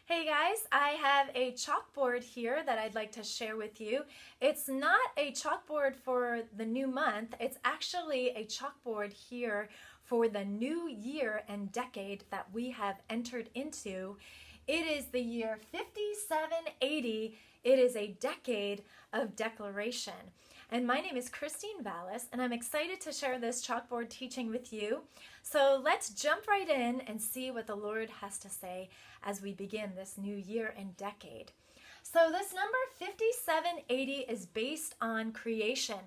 Hey guys, I have a chalkboard here that I'd like to share with you. It's not a chalkboard for the new month, it's actually a chalkboard here for the new year and decade that we have entered into. It is the year 5780. It is a decade of declaration. And my name is Christine Vales, and I'm excited to share this chalkboard teaching with you. So let's jump right in and see what the Lord has to say as we begin this new year and decade. So this number 5780 is based on creation.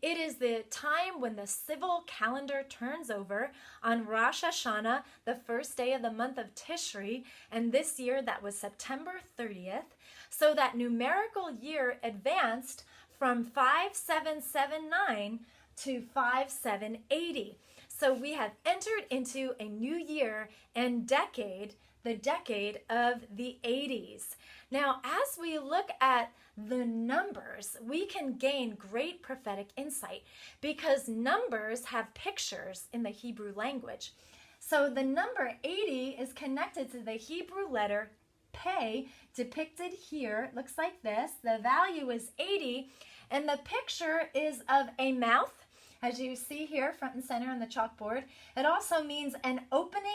It is the time when the civil calendar turns over on Rosh Hashanah, the first day of the month of Tishri, and this year that was September 30th. So that numerical year advanced from 5779 to 5780. So we have entered into a new year and decade, the decade of the 80s. Now, as we look at the numbers, we can gain great prophetic insight because numbers have pictures in the Hebrew language. So the number 80 is connected to the Hebrew letter Pei, depicted here. It looks like this. The value is 80, and the picture is of a mouth, as you see here, front and center on the chalkboard. It also means an opening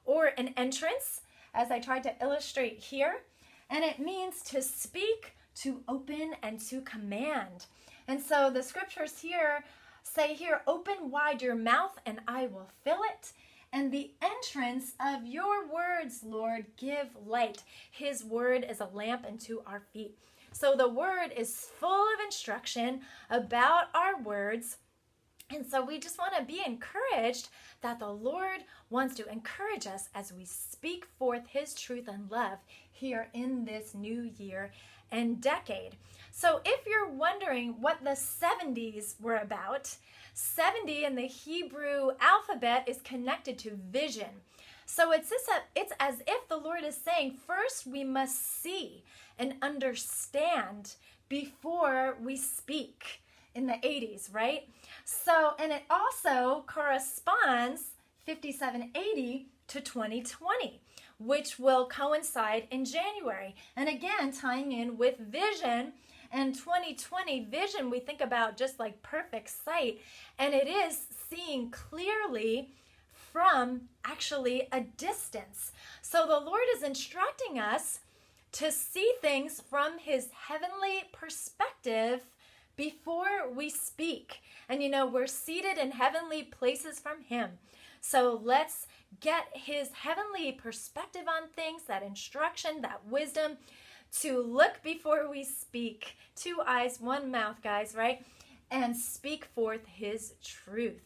or an entrance, as I tried to illustrate here. And it means to speak, to open, and to command. And so the scriptures here say here, open wide your mouth and I will fill it. And the entrance of your words, Lord, give light. His word is a lamp unto our feet. So the word is full of instruction about our words. And so we just want to be encouraged that the Lord wants to encourage us as we speak forth his truth and love here in this new year and decade. So if you're wondering what the 70s were about, 70 in the Hebrew alphabet is connected to vision. So it's as if the Lord is saying, first we must see and understand before we speak in the 80s, right? So, and it also corresponds 5780 to 2020, which will coincide in January. And again, tying in with vision. And 2020 vision, we think about just like perfect sight, and it is seeing clearly from actually a distance. So the Lord is instructing us to see things from his heavenly perspective before we speak. And you know, we're seated in heavenly places from him. So let's get his heavenly perspective on things, that instruction, that wisdom, to look before we speak. 2 eyes, 1 mouth, guys, right? And speak forth his truth.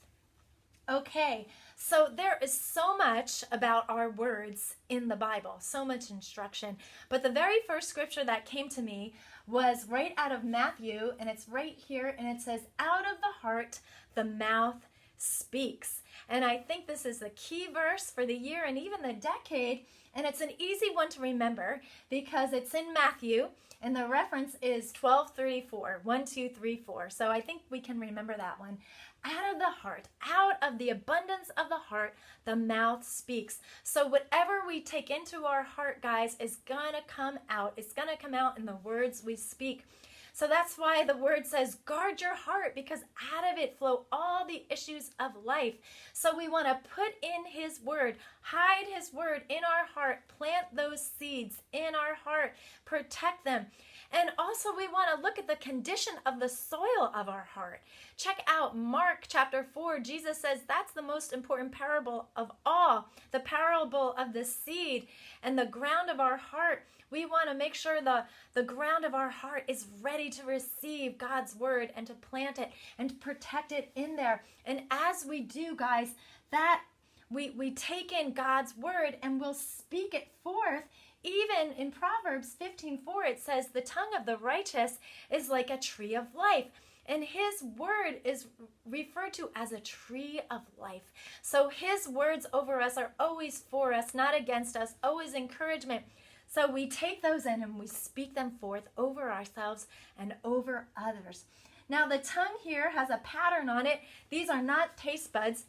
Okay, so there is so much about our words in the Bible, so much instruction. But the very first scripture that came to me was right out of Matthew, and it's right here, and it says, out of the heart, the mouth speaks. And I think this is the key verse for the year and even the decade. And it's an easy one to remember because it's in Matthew, and the reference is 12:34, 1, 2, 3, 4. So I think we can remember that one. Out of the heart, out of the abundance of the heart, the mouth speaks. So whatever we take into our heart, guys, is going to come out. It's going to come out in the words we speak. So that's why the word says, guard your heart, because out of it flow all the issues of life. So we want to put in his word, hide his word in our heart, plant those seeds in our heart, protect them. And also we want to look at the condition of the soil of our heart. Check out Mark chapter 4. Jesus says that's the most important parable of all, the parable of the seed and the ground of our heart. We want to make sure the ground of our heart is ready to receive God's word and to plant it and to protect it in there. And as we do, guys, that we take in God's word and we'll speak it forth. Even in Proverbs 15:4, it says, the tongue of the righteous is like a tree of life. And his word is referred to as a tree of life. So his words over us are always for us, not against us, always encouragement. So we take those in and we speak them forth over ourselves and over others. Now the tongue here has a pattern on it. These are not taste buds.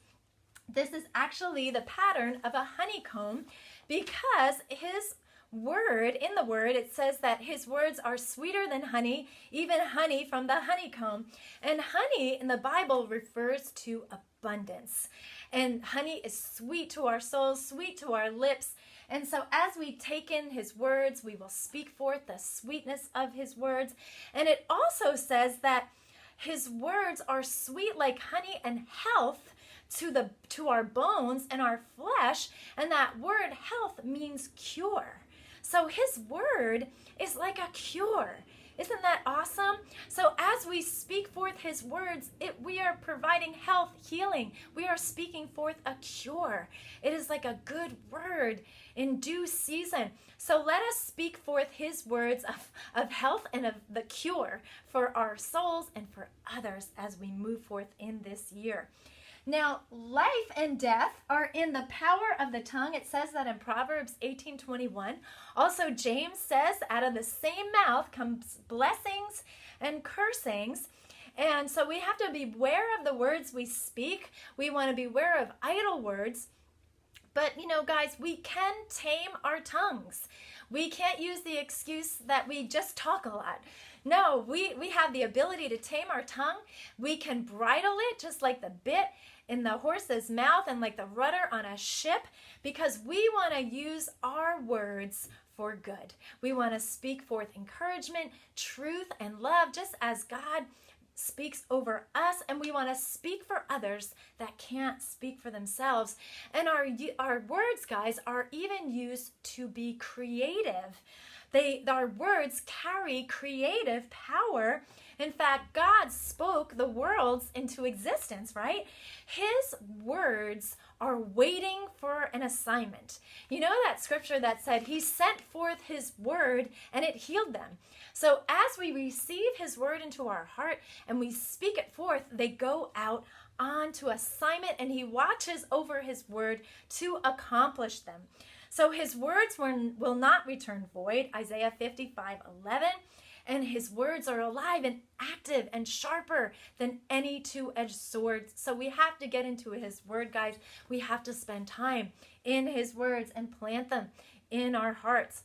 This is actually the pattern of a honeycomb because his word, in the word, it says that his words are sweeter than honey, even honey from the honeycomb. And honey in the Bible refers to abundance. And honey is sweet to our souls, sweet to our lips. And so as we take in his words, we will speak forth the sweetness of his words. And it also says that his words are sweet like honey and health to our bones and our flesh. And that word health means cure. So his word is like a cure. Isn't that awesome? So as we speak forth his words, we are providing health, healing. We are speaking forth a cure. It is like a good word in due season. So let us speak forth his words of health and of the cure for our souls and for others as we move forth in this year. Now, life and death are in the power of the tongue. It says that in Proverbs 18:21. Also, James says, out of the same mouth comes blessings and cursings. And so we have to beware of the words we speak. We want to beware of idle words. But, guys, we can tame our tongues. We can't use the excuse that we just talk a lot. No, we have the ability to tame our tongue. We can bridle it just like the bit in the horse's mouth and like the rudder on a ship, because we want to use our words for good. We want to speak forth encouragement, truth, and love, just as God speaks over us, and we want to speak for others that can't speak for themselves. And our words, guys, are even used to be creative. Our words carry creative power. In fact, God spoke the worlds into existence, right? His words are waiting for an assignment. You know that scripture that said he sent forth his word and it healed them. So as we receive his word into our heart and we speak it forth, they go out onto assignment, and he watches over his word to accomplish them. So his words will not return void, Isaiah 55:11. And his words are alive and active and sharper than any two-edged sword. So we have to get into his word, guys. We have to spend time in his words and plant them in our hearts.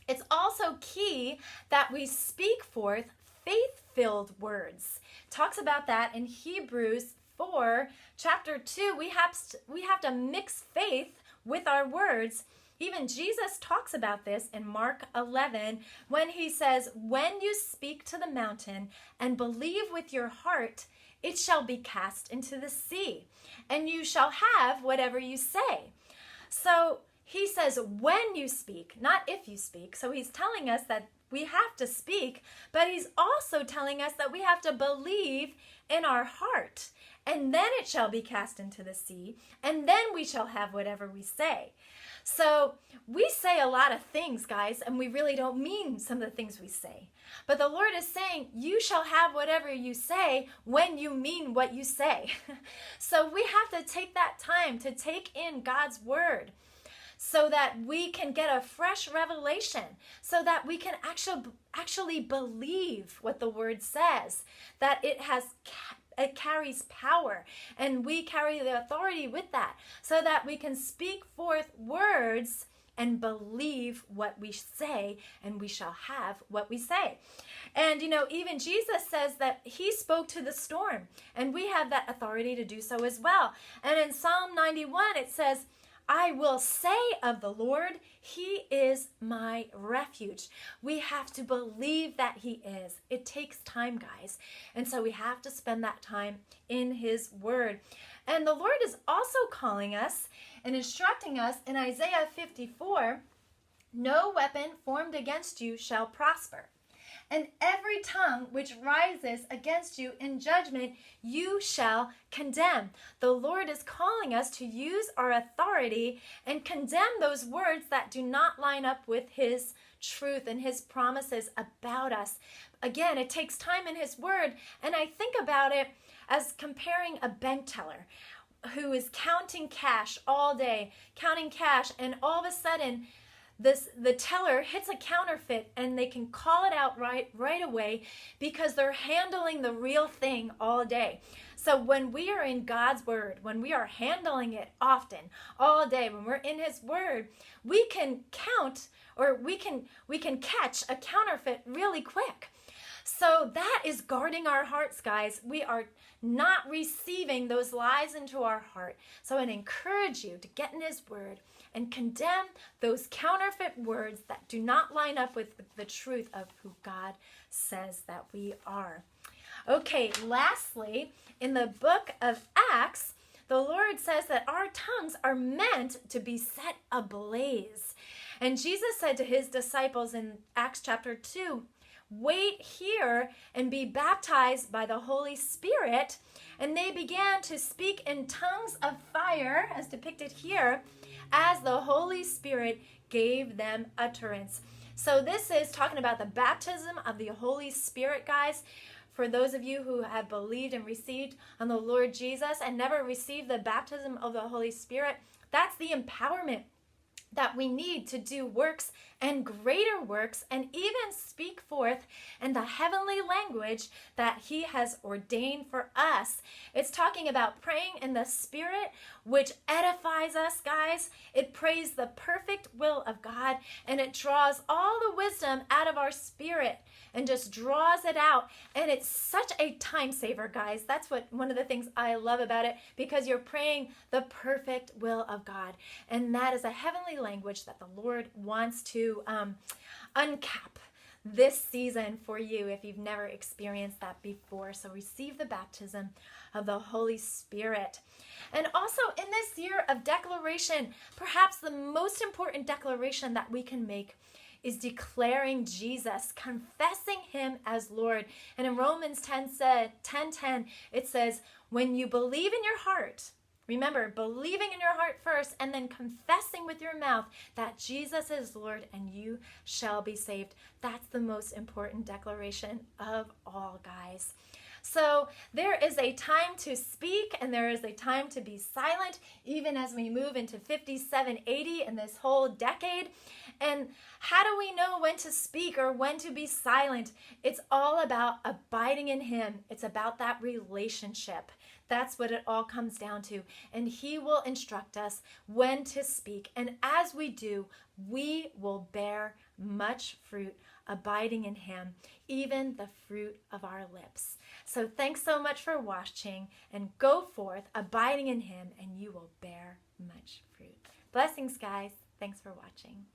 It's also key that we speak forth faith-filled words. Talks about that in Hebrews 4, chapter 2. We have to mix faith with our words. Even Jesus talks about this in Mark 11 when he says, when you speak to the mountain and believe with your heart, it shall be cast into the sea, and you shall have whatever you say. So he says when you speak, not if you speak. So he's telling us that we have to speak, but he's also telling us that we have to believe in our heart, and then it shall be cast into the sea, and then we shall have whatever we say. So we say a lot of things, guys, and we really don't mean some of the things we say. But the Lord is saying, you shall have whatever you say when you mean what you say. So we have to take that time to take in God's word so that we can get a fresh revelation, so that we can actually believe what the word says, that it carries power, and we carry the authority with that, so that we can speak forth words and believe what we say, and we shall have what we say. And even Jesus says that he spoke to the storm, and we have that authority to do so as well. And in Psalm 91 it says, I will say of the Lord, he is my refuge. We have to believe that he is. It takes time, guys. And so we have to spend that time in his word. And the Lord is also calling us and instructing us in Isaiah 54, no weapon formed against you shall prosper. And every tongue which rises against you in judgment, you shall condemn. The Lord is calling us to use our authority and condemn those words that do not line up with his truth and his promises about us. Again, it takes time in his word. And I think about it as comparing a bank teller who is counting cash all day, counting cash, and all of a sudden the teller hits a counterfeit and they can call it out right away because they're handling the real thing all day. So when we are in God's word, when we are handling it often, all day, when we're in his word, we can count, or we can catch a counterfeit really quick. So that is guarding our hearts, guys. We are not receiving those lies into our heart. So I encourage you to get in his word and condemn those counterfeit words that do not line up with the truth of who God says that we are. Okay, lastly, in the book of Acts, the Lord says that our tongues are meant to be set ablaze. And Jesus said to his disciples in Acts chapter 2, wait here and be baptized by the Holy Spirit. And they began to speak in tongues of fire, as depicted here, as the Holy Spirit gave them utterance. So this is talking about the baptism of the Holy Spirit, guys. For those of you who have believed and received on the Lord Jesus and never received the baptism of the Holy Spirit, that's the empowerment that we need to do works and greater works and even speak forth in the heavenly language that he has ordained for us. It's talking about praying in the Spirit, which edifies us, guys. It prays the perfect will of God, and it draws all the wisdom out of our spirit and just draws it out. And it's such a time saver, guys. That's one of the things I love about it, because you're praying the perfect will of God. And that is a heavenly language that the Lord wants to uncap this season for you if you've never experienced that before. So receive the baptism of the Holy Spirit. And also in this year of declaration, perhaps the most important declaration that we can make is declaring Jesus, confessing him as Lord. And in Romans 10:10, it says, when you believe in your heart, remember, believing in your heart first and then confessing with your mouth that Jesus is Lord and you shall be saved. That's the most important declaration of all, guys. So there is a time to speak and there is a time to be silent, even as we move into 5780 in this whole decade. And how do we know when to speak or when to be silent? It's all about abiding in him. It's about that relationship. That's what it all comes down to. And he will instruct us when to speak. And as we do, we will bear much fruit, abiding in him, even the fruit of our lips. So thanks so much for watching, and go forth, abiding in him, and you will bear much fruit. Blessings, guys. Thanks for watching.